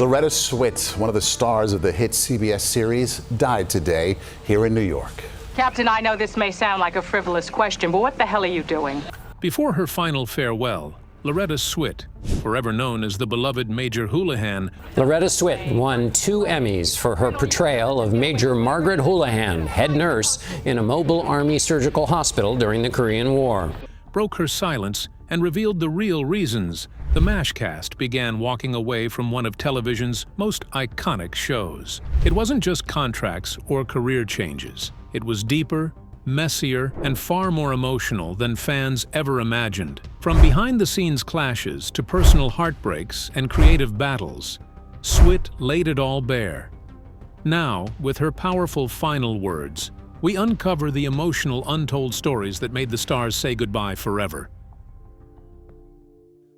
Loretta Swit, one of the stars of the hit CBS series, died today here in New York. Captain, I know this may sound like a frivolous question, but what the hell are you doing? Before her final farewell, Loretta Swit, forever known as the beloved Major Houlihan. Loretta Swit won 2 Emmys for her portrayal of Major Margaret Houlihan, head nurse in a mobile Army surgical hospital during the Korean War. Broke her silence and revealed the real reasons the MASH cast began walking away from one of television's most iconic shows. It wasn't just contracts or career changes. It was deeper, messier, and far more emotional than fans ever imagined. From behind-the-scenes clashes to personal heartbreaks and creative battles, Swit laid it all bare. Now, with her powerful final words, we uncover the emotional untold stories that made the stars say goodbye forever.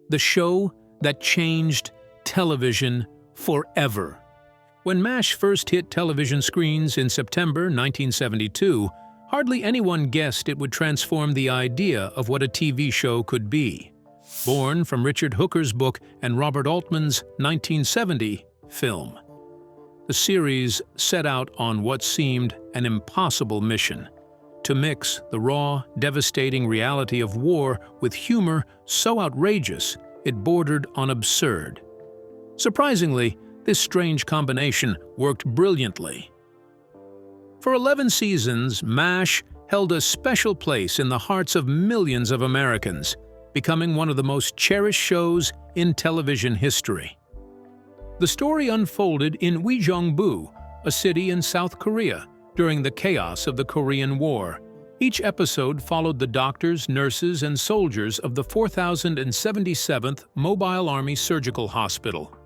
The show that changed television forever. When MASH first hit television screens in September 1972, hardly anyone guessed it would transform the idea of what a TV show could be. Born from Richard Hooker's book and Robert Altman's 1970 film, the series set out on what seemed an impossible mission: to mix the raw, devastating reality of war with humor so outrageous it bordered on absurd. Surprisingly, this strange combination worked brilliantly. For 11 seasons, MASH held a special place in the hearts of millions of Americans, becoming one of the most cherished shows in television history. The story unfolded in Uijeongbu, a city in South Korea, during the chaos of the Korean War. Each episode followed the doctors, nurses, and soldiers of the 4077th Mobile Army Surgical Hospital.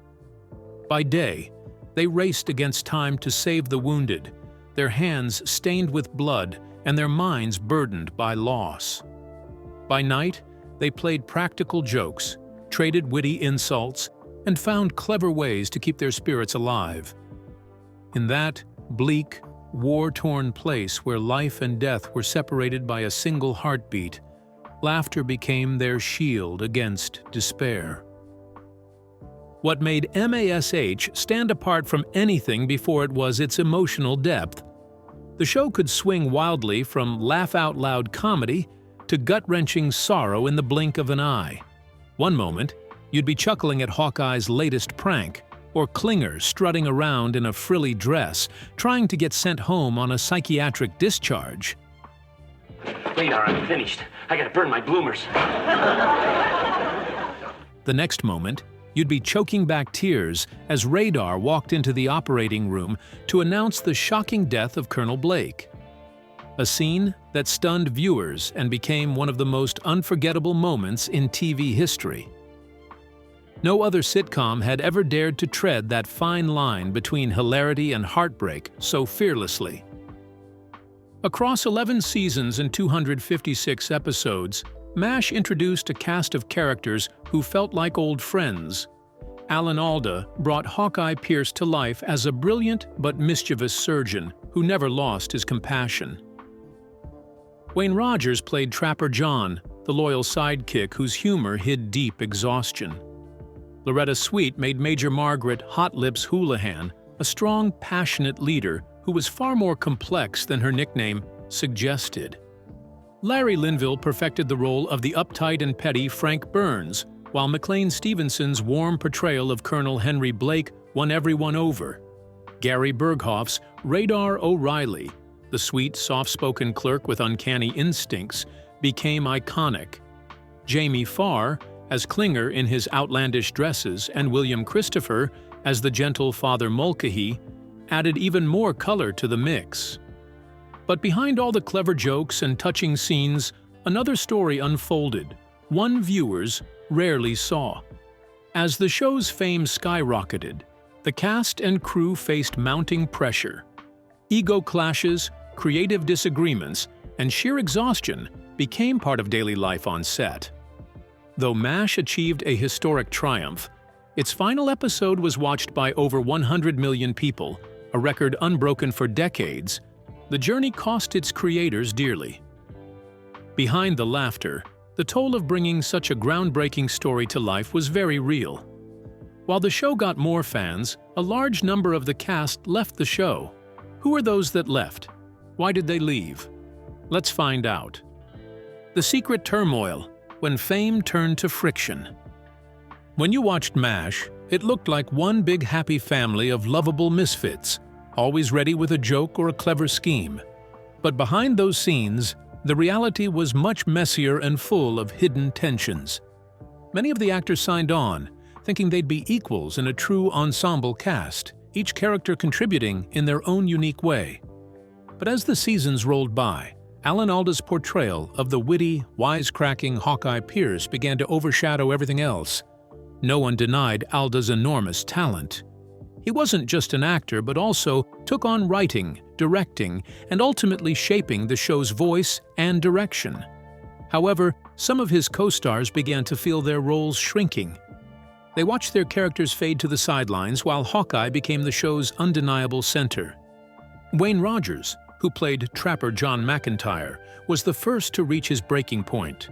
By day, they raced against time to save the wounded, their hands stained with blood and their minds burdened by loss. By night, they played practical jokes, traded witty insults, and found clever ways to keep their spirits alive. In that bleak, war-torn place where life and death were separated by a single heartbeat, laughter became their shield against despair. What made MASH stand apart from anything before it was its emotional depth. The show could swing wildly from laugh-out-loud comedy to gut-wrenching sorrow in the blink of an eye. One moment, you'd be chuckling at Hawkeye's latest prank, or Klinger strutting around in a frilly dress, trying to get sent home on a psychiatric discharge. Radar, I'm finished. I gotta burn my bloomers. The next moment, you'd be choking back tears as Radar walked into the operating room to announce the shocking death of Colonel Blake. A scene that stunned viewers and became one of the most unforgettable moments in TV history. No other sitcom had ever dared to tread that fine line between hilarity and heartbreak so fearlessly. Across 11 seasons and 256 episodes, MASH introduced a cast of characters who felt like old friends. Alan Alda brought Hawkeye Pierce to life as a brilliant but mischievous surgeon who never lost his compassion. Wayne Rogers played Trapper John, the loyal sidekick whose humor hid deep exhaustion. Loretta Swit made Major Margaret Hot Lips Houlihan, a strong, passionate leader who was far more complex than her nickname suggested. Larry Linville perfected the role of the uptight and petty Frank Burns, while McLean Stevenson's warm portrayal of Colonel Henry Blake won everyone over. Gary Berghoff's Radar O'Reilly, the sweet, soft-spoken clerk with uncanny instincts, became iconic. Jamie Farr, as Klinger in his outlandish dresses, and William Christopher as the gentle Father Mulcahy, added even more color to the mix. But behind all the clever jokes and touching scenes, another story unfolded, one viewers rarely saw. As the show's fame skyrocketed, the cast and crew faced mounting pressure. Ego clashes, creative disagreements, and sheer exhaustion became part of daily life on set. Though MASH achieved a historic triumph, its final episode was watched by over 100 million people, a record unbroken for decades. The journey cost its creators dearly. Behind the laughter, the toll of bringing such a groundbreaking story to life was very real. While the show got more fans, a large number of the cast left the show. Who are those that left? Why did they leave? Let's find out. The secret turmoil, when fame turned to friction. When you watched MASH, it looked like one big happy family of lovable misfits, always ready with a joke or a clever scheme. But behind those scenes, the reality was much messier and full of hidden tensions. Many of the actors signed on, thinking they'd be equals in a true ensemble cast, each character contributing in their own unique way. But as the seasons rolled by, Alan Alda's portrayal of the witty, wisecracking Hawkeye Pierce began to overshadow everything else. No one denied Alda's enormous talent. He wasn't just an actor, but also took on writing, directing, and ultimately shaping the show's voice and direction. However, some of his co-stars began to feel their roles shrinking. They watched their characters fade to the sidelines while Hawkeye became the show's undeniable center. Wayne Rogers, who played Trapper John McIntyre, was the first to reach his breaking point.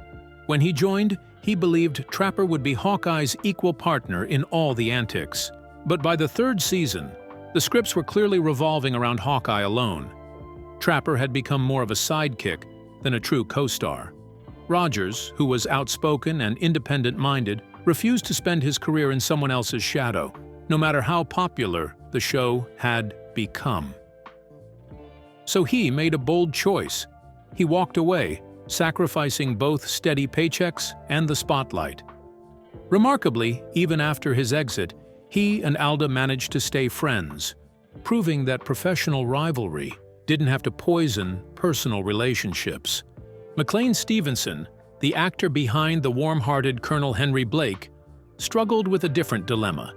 When he joined, he believed Trapper would be Hawkeye's equal partner in all the antics. But by the third season, the scripts were clearly revolving around Hawkeye alone. Trapper had become more of a sidekick than a true co-star. Rogers, who was outspoken and independent-minded, refused to spend his career in someone else's shadow, no matter how popular the show had become. So he made a bold choice. He walked away, sacrificing both steady paychecks and the spotlight. Remarkably, even after his exit, he and Alda managed to stay friends, proving that professional rivalry didn't have to poison personal relationships. McLean Stevenson, the actor behind the warm-hearted Colonel Henry Blake, struggled with a different dilemma.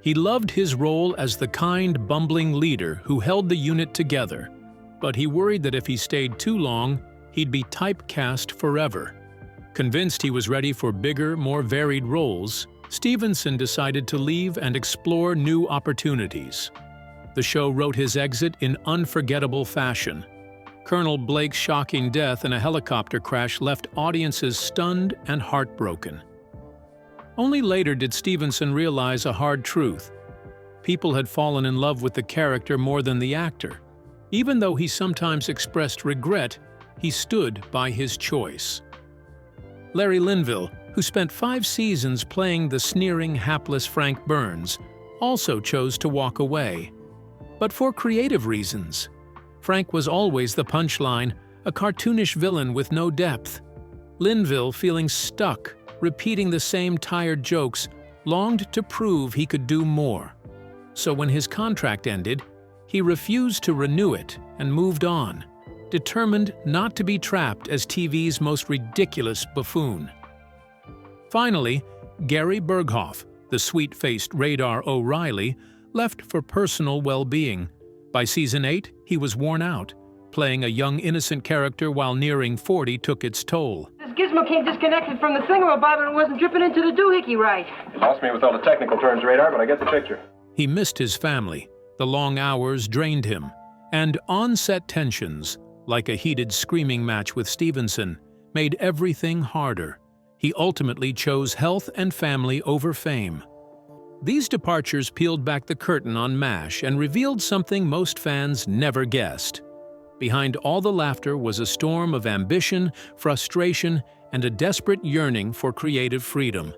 He loved his role as the kind, bumbling leader who held the unit together, but he worried that if he stayed too long, he'd be typecast forever. Convinced he was ready for bigger, more varied roles, Stevenson decided to leave and explore new opportunities. The show wrote his exit in unforgettable fashion. Colonel Blake's shocking death in a helicopter crash left audiences stunned and heartbroken. Only later did Stevenson realize a hard truth. People had fallen in love with the character more than the actor. Even though he sometimes expressed regret, he stood by his choice. Larry Linville, who spent 5 seasons playing the sneering, hapless Frank Burns, also chose to walk away. But for creative reasons. Frank was always the punchline, a cartoonish villain with no depth. Linville, feeling stuck, repeating the same tired jokes, longed to prove he could do more. So when his contract ended, he refused to renew it and moved on, determined not to be trapped as TV's most ridiculous buffoon. Finally, Gary Berghoff, the sweet-faced Radar O'Reilly, left for personal well-being. By season 8, he was worn out. Playing a young, innocent character while nearing 40 took its toll. This gizmo came disconnected from the thingamabob and wasn't dripping into the doohickey right. You lost me with all the technical terms, Radar, but I get the picture. He missed his family. The long hours drained him. And on-set tensions, like a heated screaming match with Stevenson, made everything harder. He ultimately chose health and family over fame. These departures peeled back the curtain on MASH and revealed something most fans never guessed. Behind all the laughter was a storm of ambition, frustration, and a desperate yearning for creative freedom.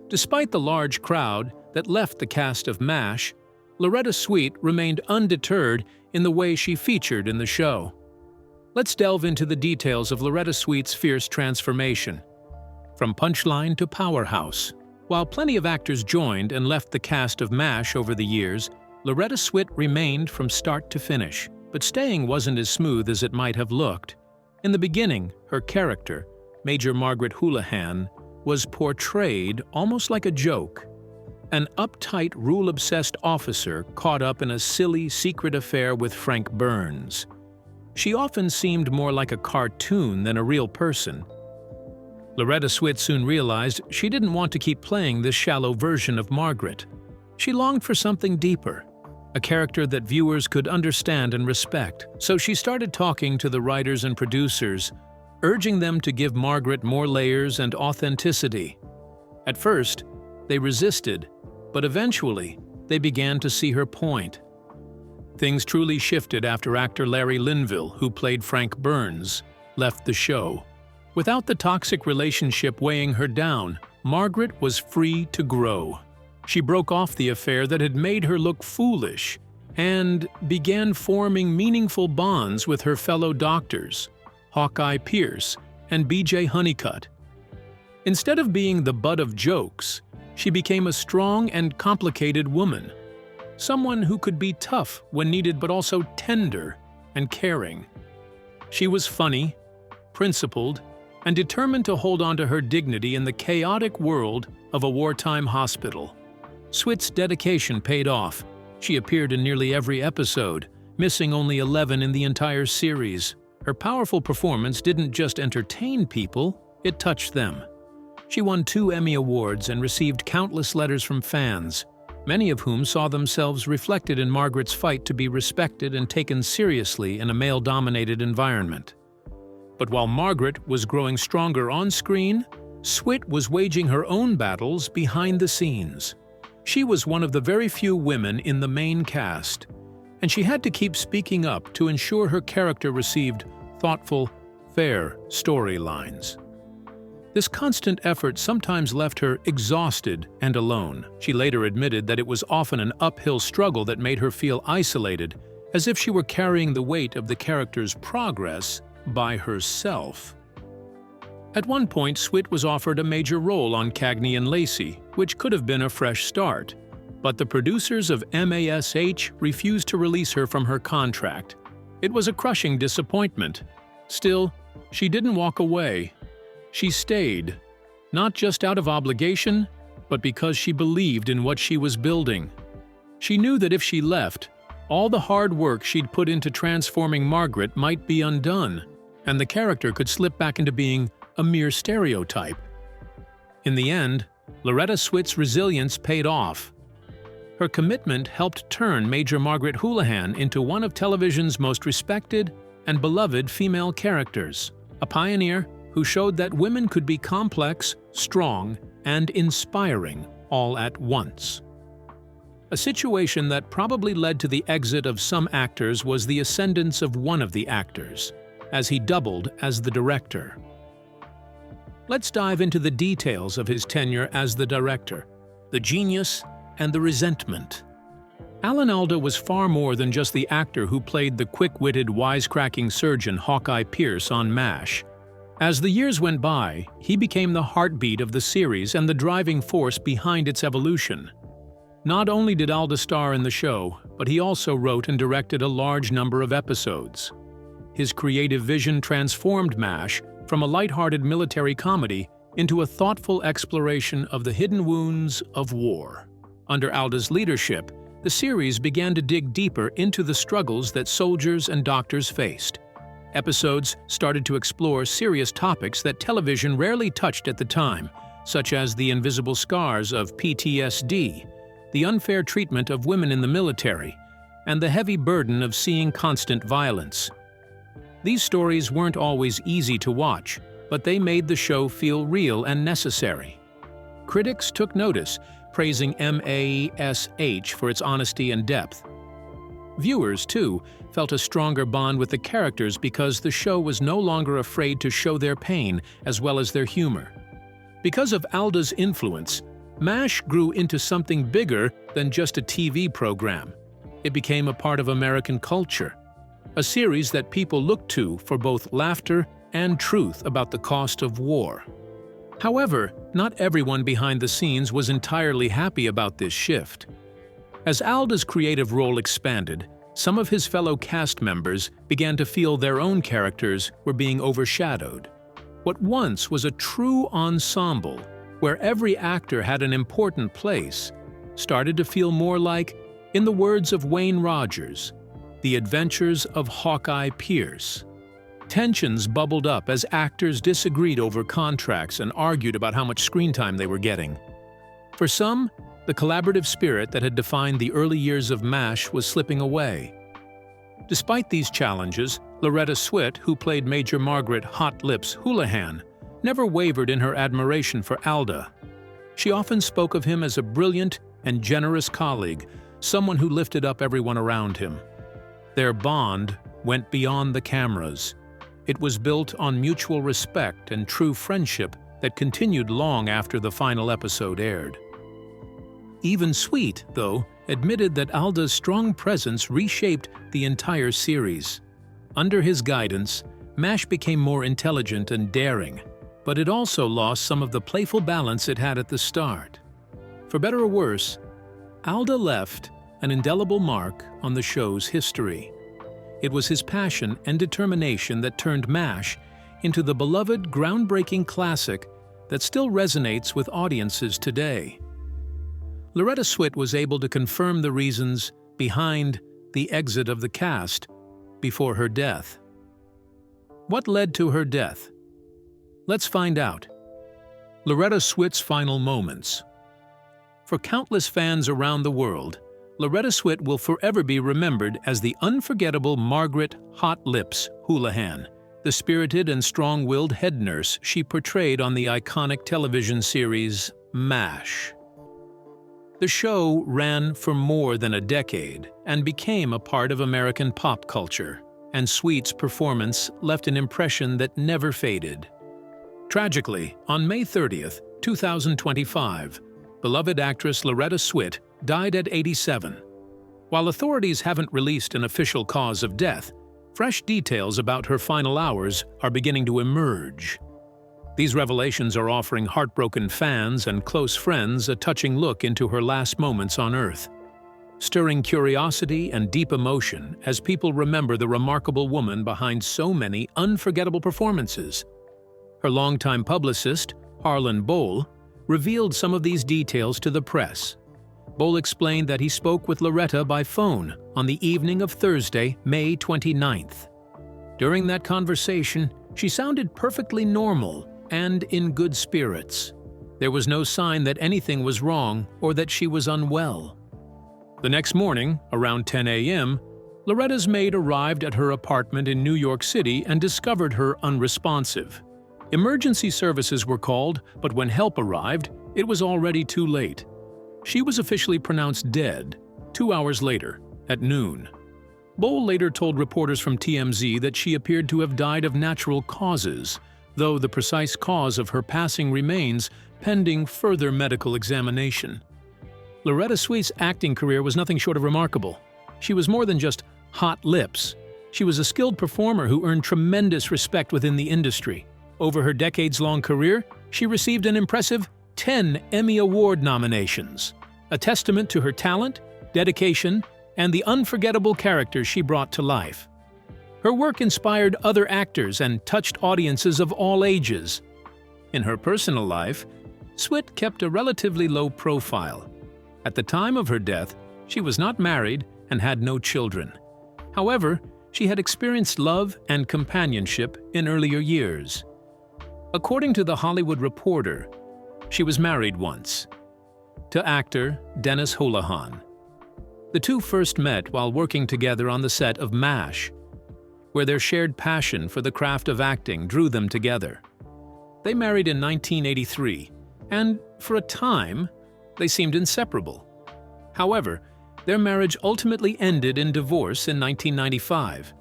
Despite the large crowd that left the cast of MASH, Loretta Swit remained undeterred in the way she featured in the show. Let's delve into the details of Loretta Swit's fierce transformation. From punchline to powerhouse. While plenty of actors joined and left the cast of MASH over the years, Loretta Swit remained from start to finish. But staying wasn't as smooth as it might have looked. In the beginning, her character, Major Houlihan, was portrayed almost like a joke. An uptight, rule-obsessed officer caught up in a silly, secret affair with Frank Burns. She often seemed more like a cartoon than a real person. Loretta Swit soon realized she didn't want to keep playing this shallow version of Margaret. She longed for something deeper, a character that viewers could understand and respect. So she started talking to the writers and producers, urging them to give Margaret more layers and authenticity. At first, they resisted, but eventually they began to see her point. Things truly shifted after actor Larry Linville, who played Frank Burns, left the show. Without the toxic relationship weighing her down, Margaret was free to grow. She broke off the affair that had made her look foolish and began forming meaningful bonds with her fellow doctors, Hawkeye Pierce and B.J. Honeycutt. Instead of being the butt of jokes, she became a strong and complicated woman, someone who could be tough when needed but also tender and caring. She was funny, principled, and determined to hold on to her dignity in the chaotic world of a wartime hospital. Swit's dedication paid off. She appeared in nearly every episode, missing only 11 in the entire series. Her powerful performance didn't just entertain people, it touched them. She won 2 Emmy Awards and received countless letters from fans, many of whom saw themselves reflected in Margaret's fight to be respected and taken seriously in a male-dominated environment. But while Margaret was growing stronger on screen, Swit was waging her own battles behind the scenes. She was one of the very few women in the main cast, and she had to keep speaking up to ensure her character received thoughtful, fair storylines. This constant effort sometimes left her exhausted and alone. She later admitted that it was often an uphill struggle that made her feel isolated, as if she were carrying the weight of the character's progress by herself. At one point, Swit was offered a major role on Cagney and Lacey, which could have been a fresh start. But the producers of MASH refused to release her from her contract. It was a crushing disappointment. Still, she didn't walk away. She stayed, not just out of obligation, but because she believed in what she was building. She knew that if she left, all the hard work she'd put into transforming Margaret might be undone, and the character could slip back into being a mere stereotype. In the end, Loretta Swit's resilience paid off. Her commitment helped turn Major Margaret Houlihan into one of television's most respected and beloved female characters, a pioneer who showed that women could be complex, strong, and inspiring all at once. A situation that probably led to the exit of some actors was the ascendance of one of the actors, as he doubled as the director. Let's dive into the details of his tenure as the director, the genius and the resentment. Alan Alda was far more than just the actor who played the quick-witted, wisecracking surgeon Hawkeye Pierce on MASH. As the years went by, he became the heartbeat of the series and the driving force behind its evolution. Not only did Alda star in the show, but he also wrote and directed a large number of episodes. His creative vision transformed MASH from a lighthearted military comedy into a thoughtful exploration of the hidden wounds of war. Under Alda's leadership, the series began to dig deeper into the struggles that soldiers and doctors faced. Episodes started to explore serious topics that television rarely touched at the time, such as the invisible scars of PTSD, the unfair treatment of women in the military, and the heavy burden of seeing constant violence. These stories weren't always easy to watch, but they made the show feel real and necessary. Critics took notice, praising MASH for its honesty and depth. Viewers, too, felt a stronger bond with the characters because the show was no longer afraid to show their pain as well as their humor. Because of Alda's influence, MASH grew into something bigger than just a TV program. It became a part of American culture, a series that people looked to for both laughter and truth about the cost of war. However, not everyone behind the scenes was entirely happy about this shift. As Alda's creative role expanded, some of his fellow cast members began to feel their own characters were being overshadowed. What once was a true ensemble, where every actor had an important place, started to feel more like, in the words of Wayne Rogers, The Adventures of Hawkeye Pierce. Tensions bubbled up as actors disagreed over contracts and argued about how much screen time they were getting. For some, the collaborative spirit that had defined the early years of MASH was slipping away. Despite these challenges, Loretta Swit, who played Major Margaret Hot Lips Houlihan, never wavered in her admiration for Alda. She often spoke of him as a brilliant and generous colleague, someone who lifted up everyone around him. Their bond went beyond the cameras. It was built on mutual respect and true friendship that continued long after the final episode aired. Even Swit, though, admitted that Alda's strong presence reshaped the entire series. Under his guidance, MASH became more intelligent and daring, but it also lost some of the playful balance it had at the start. For better or worse, Alda left an indelible mark on the show's history. It was his passion and determination that turned MASH into the beloved, groundbreaking classic that still resonates with audiences today. Loretta Swit was able to confirm the reasons behind the exit of the cast before her death. What led to her death? Let's find out. Loretta Swit's final moments. For countless fans around the world, Loretta Swit will forever be remembered as the unforgettable Margaret "Hot Lips" Houlihan, the spirited and strong-willed head nurse she portrayed on the iconic television series MASH. The show ran for more than a decade and became a part of American pop culture, and Swit's performance left an impression that never faded. Tragically, on May 30th, 2025, beloved actress Loretta Swit died at 87. While authorities haven't released an official cause of death, fresh details about her final hours are beginning to emerge. These revelations are offering heartbroken fans and close friends a touching look into her last moments on Earth, stirring curiosity and deep emotion as people remember the remarkable woman behind so many unforgettable performances. Her longtime publicist, Harlan Bowl, revealed some of these details to the press. Bowl explained that he spoke with Loretta by phone on the evening of Thursday, May 29th. During that conversation, she sounded perfectly normal and in good spirits. There was no sign that anything was wrong or that she was unwell. The next morning, around 10 a.m., Loretta's maid arrived at her apartment in New York City and discovered her unresponsive. Emergency services were called, but when help arrived, it was already too late. She was officially pronounced dead 2 hours later, at noon. Bowl later told reporters from TMZ that she appeared to have died of natural causes, though the precise cause of her passing remains pending further medical examination. Loretta Swit's acting career was nothing short of remarkable. She was more than just hot lips. She was a skilled performer who earned tremendous respect within the industry. Over her decades-long career, she received an impressive 10 Emmy Award nominations, a testament to her talent, dedication, and the unforgettable characters she brought to life. Her work inspired other actors and touched audiences of all ages. In her personal life, Swit kept a relatively low profile. At the time of her death, she was not married and had no children. However, she had experienced love and companionship in earlier years. According to The Hollywood Reporter, she was married once, to actor Dennis Houlihan. The two first met while working together on the set of MASH, where their shared passion for the craft of acting drew them together. They married in 1983, and for a time, they seemed inseparable. However, their marriage ultimately ended in divorce in 1995.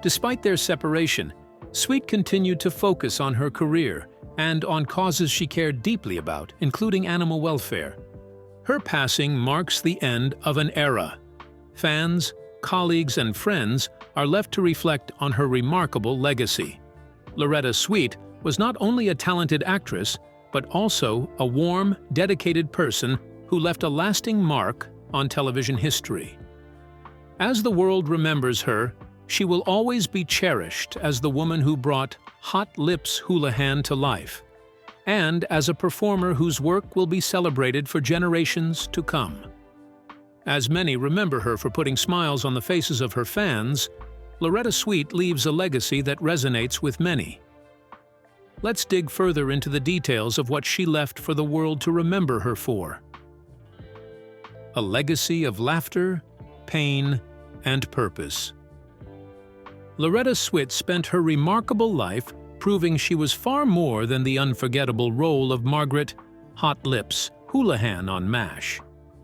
Despite their separation, Swit continued to focus on her career and on causes she cared deeply about, including animal welfare. Her passing marks the end of an era. Fans, colleagues, and friends are left to reflect on her remarkable legacy. Loretta Swit was not only a talented actress, but also a warm, dedicated person who left a lasting mark on television history. As the world remembers her, she will always be cherished as the woman who brought Hot Lips Houlihan to life, and as a performer whose work will be celebrated for generations to come. As many remember her for putting smiles on the faces of her fans, Loretta Swit leaves a legacy that resonates with many. Let's dig further into the details of what she left for the world to remember her for. A legacy of laughter, pain, and purpose. Loretta Swit spent her remarkable life proving she was far more than the unforgettable role of Margaret "Hot Lips" Houlihan on MASH.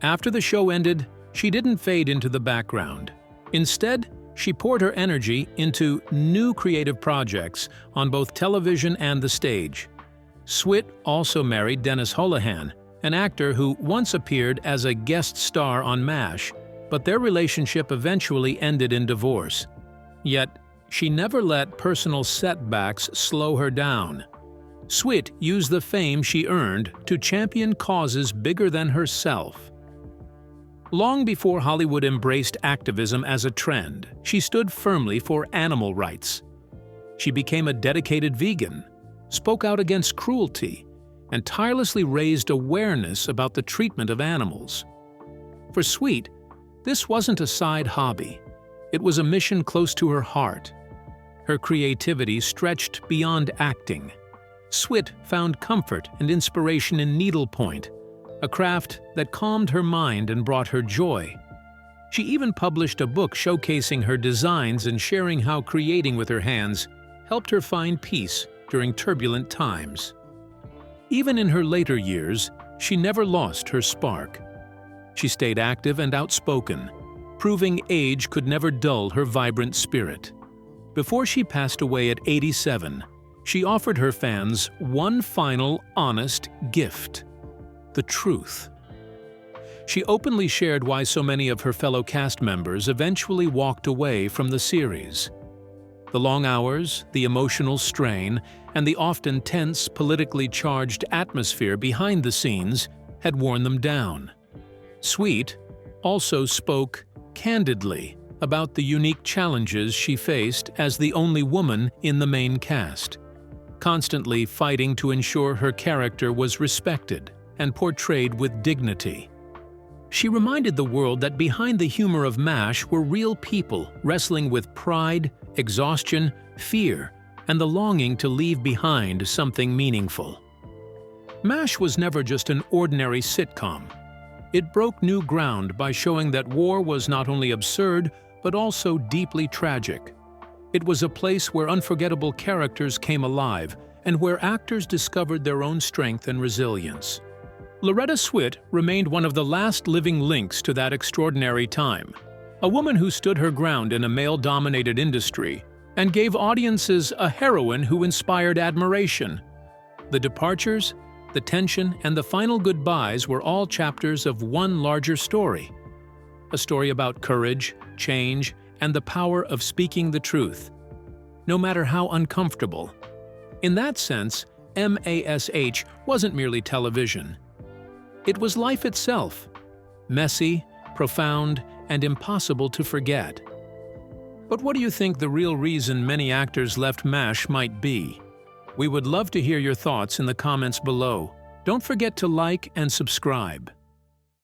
After the show ended, she didn't fade into the background. Instead, she poured her energy into new creative projects on both television and the stage. Swit also married Dennis Houlihan, an actor who once appeared as a guest star on MASH, but their relationship eventually ended in divorce. Yet, she never let personal setbacks slow her down. Swit used the fame she earned to champion causes bigger than herself. Long before Hollywood embraced activism as a trend, she stood firmly for animal rights. She became a dedicated vegan, spoke out against cruelty, and tirelessly raised awareness about the treatment of animals. For Swit, this wasn't a side hobby. It was a mission close to her heart. Her creativity stretched beyond acting. Swit found comfort and inspiration in needlepoint, a craft that calmed her mind and brought her joy. She even published a book showcasing her designs and sharing how creating with her hands helped her find peace during turbulent times. Even in her later years, she never lost her spark. She stayed active and outspoken, proving age could never dull her vibrant spirit. Before she passed away at 87, she offered her fans one final, honest gift: the truth. She openly shared why so many of her fellow cast members eventually walked away from the series. The long hours, the emotional strain, and the often tense, politically charged atmosphere behind the scenes had worn them down. Swit also spoke candidly about the unique challenges she faced as the only woman in the main cast, constantly fighting to ensure her character was respected and portrayed with dignity. She reminded the world that behind the humor of MASH were real people wrestling with pride, exhaustion, fear, and the longing to leave behind something meaningful. MASH was never just an ordinary sitcom. It broke new ground by showing that war was not only absurd, but also deeply tragic. It was a place where unforgettable characters came alive and where actors discovered their own strength and resilience. Loretta Swit remained one of the last living links to that extraordinary time, a woman who stood her ground in a male-dominated industry and gave audiences a heroine who inspired admiration. The departures, the tension, and the final goodbyes were all chapters of one larger story, a story about courage, change, and the power of speaking the truth, no matter how uncomfortable. In that sense, MASH wasn't merely television. It was life itself, messy, profound, and impossible to forget. But what do you think the real reason many actors left MASH might be? We would love to hear your thoughts in the comments below. Don't forget to like and subscribe.